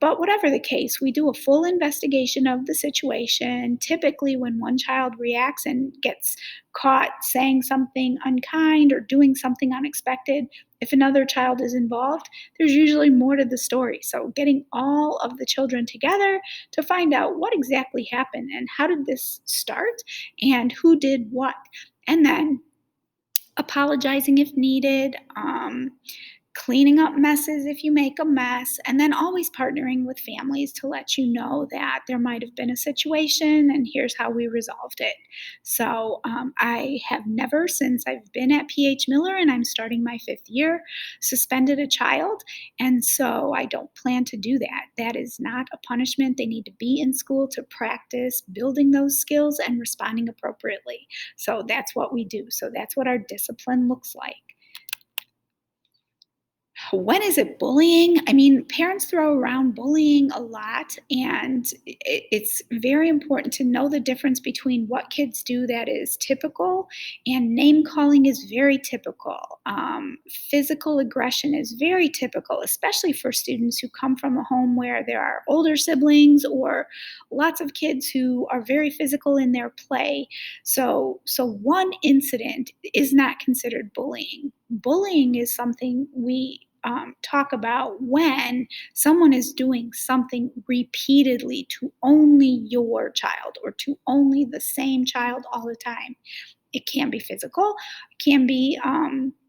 But whatever the case, we do a full investigation of the situation. Typically, when one child reacts and gets caught saying something unkind or doing something unexpected, if another child is involved, there's usually more to the story. So, getting all of the children together to find out what exactly happened and how did this start and who did what. And then apologizing if needed, cleaning up messes if you make a mess, and then always partnering with families to let you know that there might have been a situation and here's how we resolved it. So I have never, since I've been at PH Miller and I'm starting my 5th year, suspended a child. And so I don't plan to do that. That is not a punishment. They need to be in school to practice building those skills and responding appropriately. So that's what we do. So that's what our discipline looks like. When is it bullying? I mean, parents throw around bullying a lot, and it's very important to know the difference between what kids do that is typical and name calling is very typical. Physical aggression is very typical, especially for students who come from a home where there are older siblings or lots of kids who are very physical in their play. So one incident is not considered bullying. Bullying is something we talk about when someone is doing something repeatedly to only your child or to only the same child all the time. It can be physical, it can be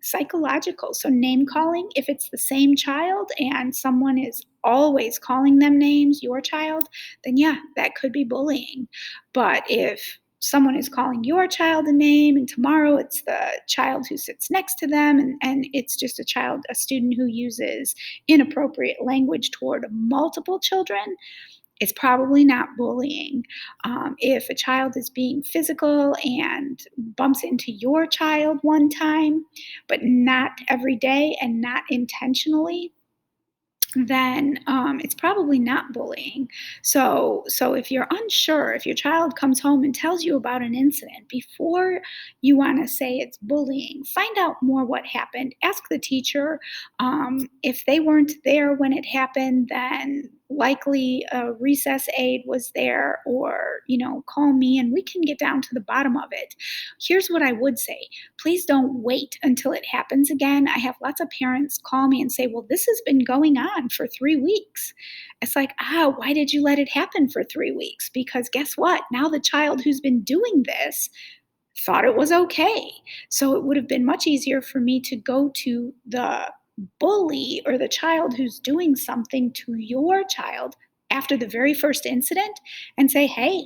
psychological. So, name calling, if it's the same child and someone is always calling them names, your child, then yeah, that could be bullying. But if someone is calling your child a name, and tomorrow it's the child who sits next to them, and it's just a student who uses inappropriate language toward multiple children, it's probably not bullying. If a child is being physical and bumps into your child one time, but not every day and not intentionally, then it's probably not bullying. So if you're unsure, if your child comes home and tells you about an incident, before you want to say it's bullying, find out more what happened. Ask the teacher. If they weren't there when it happened, then likely a recess aide was there, or call me and we can get down to the bottom of it. Here's what I would say: please don't wait until it happens again. I have lots of parents call me and say, well, this has been going on for 3 weeks. It's like, why did you let it happen for 3 weeks? Because guess what? Now the child who's been doing this thought it was okay. So it would have been much easier for me to go to the bully or the child who's doing something to your child after the very first incident and say, hey,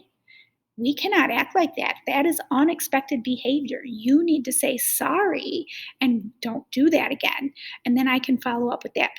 we cannot act like that. That is unexpected behavior. You need to say sorry and don't do that again. And then I can follow up with that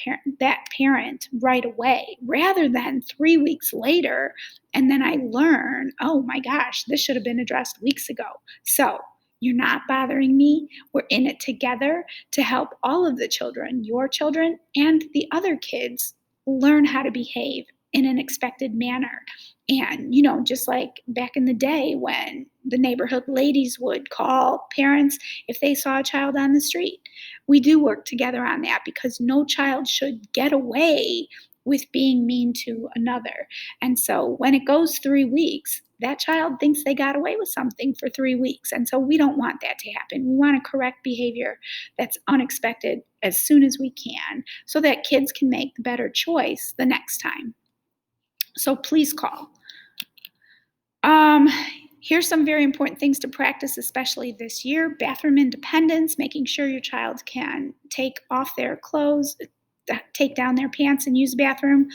parent right away, rather than 3 weeks later and then I learn, oh my gosh, this should have been addressed weeks ago. So you're not bothering me. We're in it together to help all of the children, your children and the other kids, learn how to behave in an expected manner. And, just like back in the day when the neighborhood ladies would call parents if they saw a child on the street, we do work together on that, because no child should get away with being mean to another. And so when it goes 3 weeks, that child thinks they got away with something for 3 weeks. And so we don't want that to happen. We want to correct behavior that's unexpected as soon as we can, so that kids can make the better choice the next time. So please call. Um, Here's some very important things to practice, especially this year: bathroom independence, making sure your child can take off their clothes, take down their pants and use the bathroom,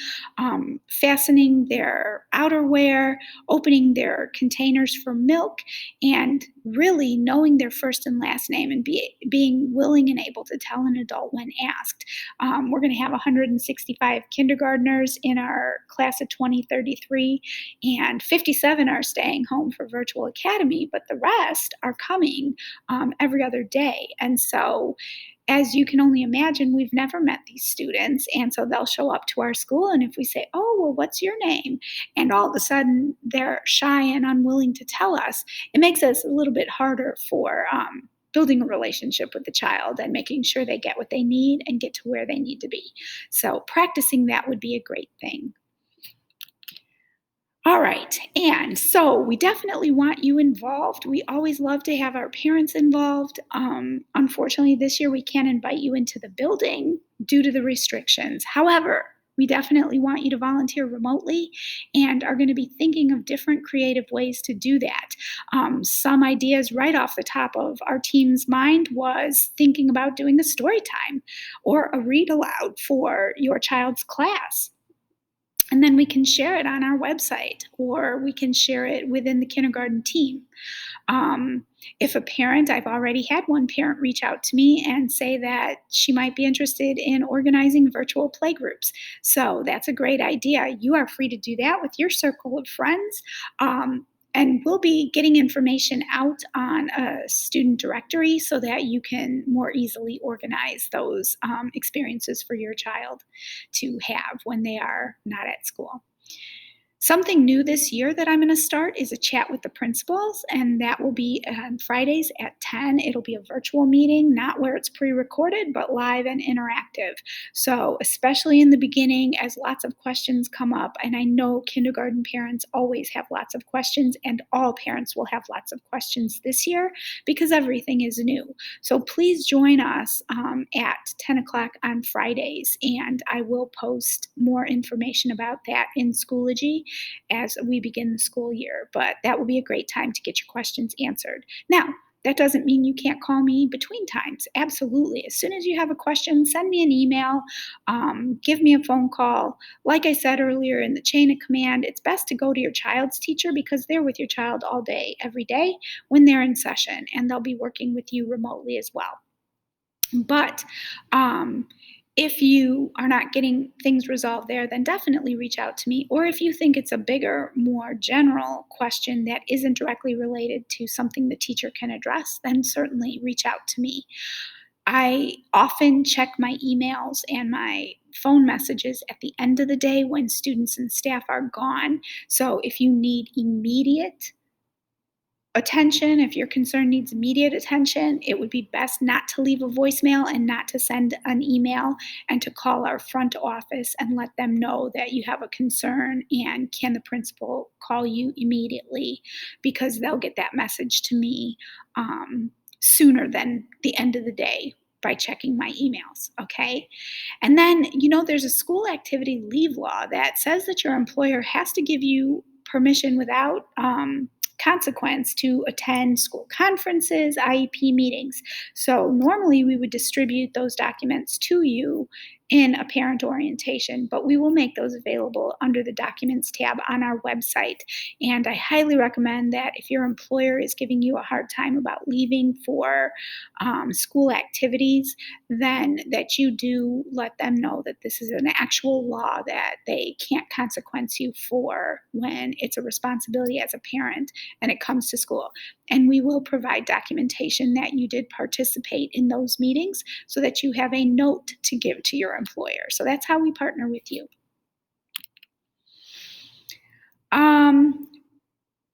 fastening their outerwear, opening their containers for milk, and really knowing their first and last name and being willing and able to tell an adult when asked. We're going to have 165 kindergartners in our class of 2033, and 57 are staying home for virtual academy, but the rest are coming every other day. And so, as you can only imagine, we've never met these students. And so they'll show up to our school. And if we say, oh, well, what's your name? And all of a sudden they're shy and unwilling to tell us, it makes us a little bit harder for building a relationship with the child and making sure they get what they need and get to where they need to be. So practicing that would be a great thing. All right, and so we definitely want you involved. We always love to have our parents involved. Unfortunately, this year we can't invite you into the building due to the restrictions. However, we definitely want you to volunteer remotely and are going to be thinking of different creative ways to do that. Some ideas right off the top of our team's mind was thinking about doing a story time or a read aloud for your child's class. And then we can share it on our website, or we can share it within the kindergarten team. If a parent, I've already had one parent reach out to me and say that she might be interested in organizing virtual playgroups. So that's a great idea. You are free to do that with your circle of friends. And we'll be getting information out on a student directory so that you can more easily organize those experiences for your child to have when they are not at school. Something new this year that I'm going to start is a chat with the principals, and that will be on Fridays at 10. It'll be a virtual meeting, not where it's pre-recorded, but live and interactive. So especially in the beginning, as lots of questions come up, and I know kindergarten parents always have lots of questions, and all parents will have lots of questions this year because everything is new. So please join us at 10 o'clock on Fridays, and I will post more information about that in Schoology as we begin the school year. But that will be a great time to get your questions answered. Now, That doesn't mean you can't call me between times. Absolutely. As soon as you have a question, send me an email, give me a phone call. Like I said earlier in the chain of command, it's best to go to your child's teacher because they're with your child all day, every day when they're in session, and they'll be working with you remotely as well. But if you are not getting things resolved there, then definitely reach out to me. Or if you think it's a bigger, more general question that isn't directly related to something the teacher can address, then certainly reach out to me. I often check my emails and my phone messages at the end of the day when students and staff are gone. So if you need immediate attention, if your concern needs immediate attention, it would be best not to leave a voicemail and not to send an email and to call our front office and let them know that you have a concern and can the principal call you immediately, because they'll get that message to me sooner than the end of the day by checking my emails, okay? And then, there's a school activity leave law that says that your employer has to give you permission without consequence to attend school conferences, IEP meetings. So normally we would distribute those documents to you in a parent orientation, but we will make those available under the documents tab on our website. And I highly recommend that if your employer is giving you a hard time about leaving for school activities, then that you do let them know that this is an actual law that they can't consequence you for when it's a responsibility as a parent and it comes to school. And we will provide documentation that you did participate in those meetings so that you have a note to give to your employer. So that's how we partner with you.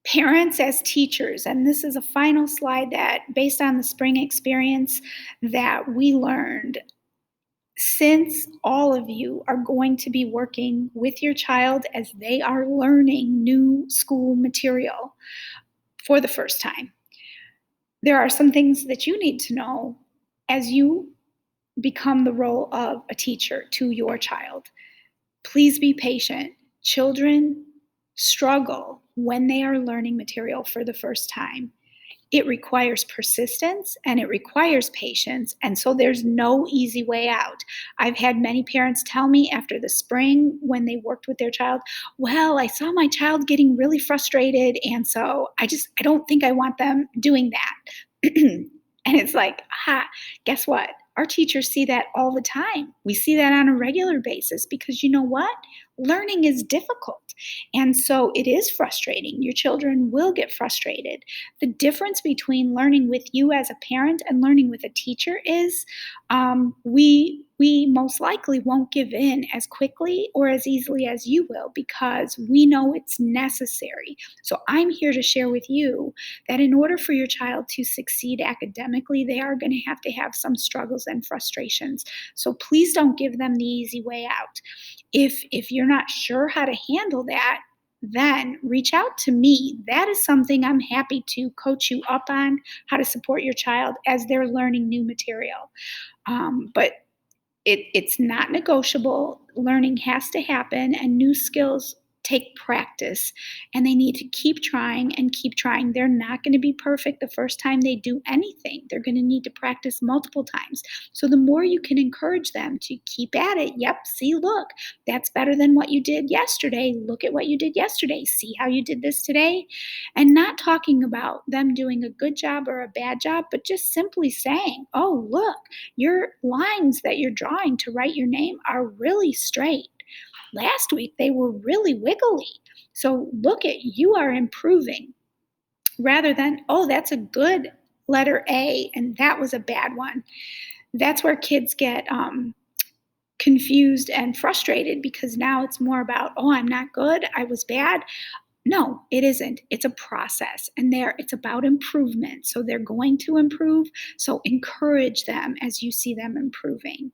Parents as teachers, and this is a final slide that, based on the spring experience, that we learned, since all of you are going to be working with your child as they are learning new school material for the first time, there are some things that you need to know as you become the role of a teacher to your child. Please be patient. Children struggle when they are learning material for the first time. It requires persistence and it requires patience, and so there's no easy way out. I've had many parents tell me after the spring when they worked with their child, well, I saw my child getting really frustrated, and so I don't think I want them doing that. And it's like, guess what? Our teachers see that all the time. We see that on a regular basis because you know what? Learning is difficult. And so it is frustrating. Your children will get frustrated. The difference between learning with you as a parent and learning with a teacher is we most likely won't give in as quickly or as easily as you will because we know it's necessary. So I'm here to share with you that in order for your child to succeed academically, they are going to have some struggles and frustrations. So please don't give them the easy way out. If you're not sure how to handle that, then reach out to me. That is something I'm happy to coach you up on, how to support your child as they're learning new material. But it's not negotiable. Learning has to happen, and new skills take practice, and they need to keep trying and keep trying. They're not going to be perfect the first time they do anything. They're going to need to practice multiple times. So the more you can encourage them to keep at it, yep, see, look, that's better than what you did yesterday. Look at what you did yesterday. See how you did this today? And not talking about them doing a good job or a bad job, but just simply saying, oh, look, your lines that you're drawing to write your name are really straight. Last week, they were really wiggly. So look at, you are improving, rather than, oh, that's a good letter A and that was a bad one. That's where kids get confused and frustrated because now it's more about, oh, I'm not good, I was bad. No, it isn't. It's a process, and it's about improvement. So they're going to improve. So encourage them as you see them improving.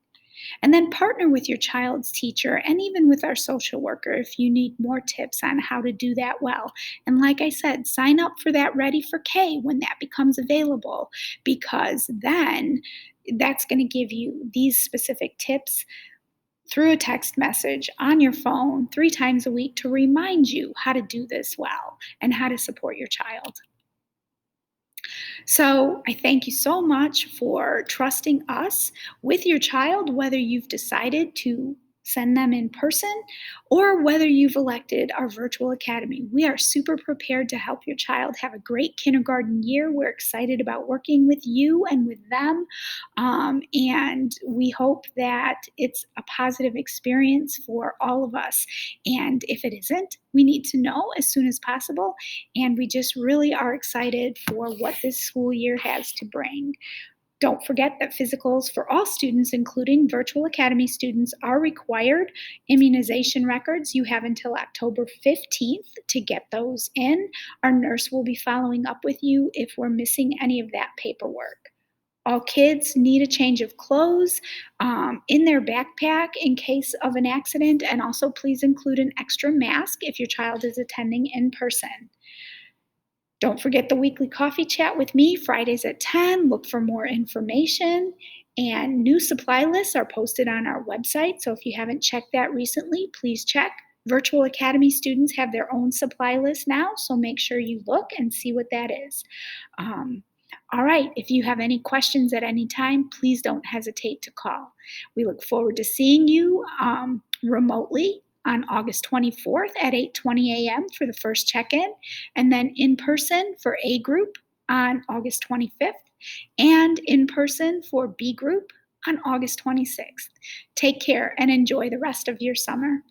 And then partner with your child's teacher and even with our social worker if you need more tips on how to do that well. And like I said, sign up for that Ready for K when that becomes available, because then that's going to give you these specific tips through a text message on your phone 3 times a week to remind you how to do this well and how to support your child. So I thank you so much for trusting us with your child, whether you've decided to send them in person or whether you've elected our virtual academy. We are super prepared to help your child have a great kindergarten year. We're excited about working with you and with them. And we hope that it's a positive experience for all of us. And if it isn't, we need to know as soon as possible. And we just really are excited for what this school year has to bring. Don't forget that physicals for all students, including virtual academy students, are required. Immunization records, you have until October 15th to get those in. Our nurse will be following up with you if we're missing any of that paperwork. All kids need a change of clothes in their backpack in case of an accident, and also please include an extra mask if your child is attending in person. Don't forget the weekly coffee chat with me, Fridays at 10. Look for more information. And new supply lists are posted on our website. So if you haven't checked that recently, please check. Virtual Academy students have their own supply list now, so make sure you look and see what that is. Um, all right, if you have any questions at any time, please don't hesitate to call. We look forward to seeing you remotely on August 24th at 8:20 a.m. for the first check-in, and then in person for A group on August 25th, and in person for B group on August 26th. Take care and enjoy the rest of your summer.